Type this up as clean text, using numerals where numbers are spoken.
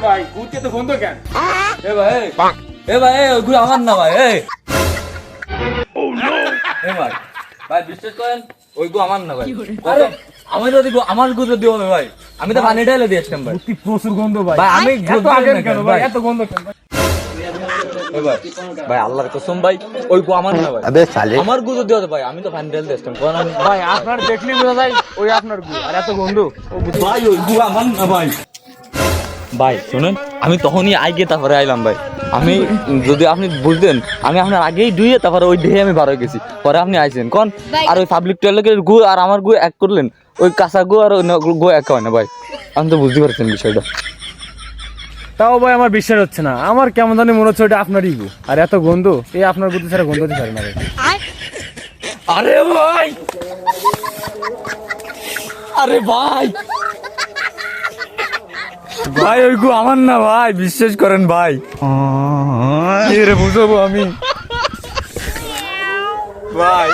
ভাই গুতে তো গন্ধ কেন? এ ভাই ওই গু আমার না ভাই। এ ভাই ভাই বিশ্বাস করেন ওই গু আমার না ভাই। আরে আমি যদি আমার গু যদি হবে ভাই আমি তো পানি ঢেলে দিয়ে আসতাম ভাই। গুতি প্রচুর গন্ধ ভাই। ভাই আমি এত আগে কেন ভাই? এত গন্ধ কেন ভাই? এ ভাই ভাই আল্লাহর কসম ভাই ওই গু আমার না ভাই। अबे साले আমার গু যদি হবে ভাই আমি তো পানি ঢেলে দিয়ে আসতাম। কোন আমি ভাই আপনার দেখলি বোঝা যায় ওই আপনার গু আর এত গন্ধ। ভাই ওই গু আমার না ভাই। ভাই শুনেন আমি তখনই আগে তারপরে আইলাম ভাই। আমি যদি আপনি বুঝতেন আমি আপনার আগেই ধুয়ে তারপরে ওই দেহে আমি বার হয়ে গেছি পরে আপনি আইছেন কোন আর ওই পাবলিক টয়লেটের গু আর আমার গু এক করলেন ওই কাঁচা গু আর গু এক হয় না ভাই। আমি তো বুঝতে পারছেন বিষয়টা। তাও ভাই আমার বিশ্বাস হচ্ছে না। আমার কেমন জানি মনে হচ্ছে ওটা আপনারই গু আর এত গন্ধ। এই আপনার গুতে ছাড়া গন্ধ দিতে পারে না ভাই। আরে ভাই আরে ভাই ভাই ওই গু আমার না ভাই বিশ্বাস করেন ভাই। কি রে বুঝাবো আমি? ভাই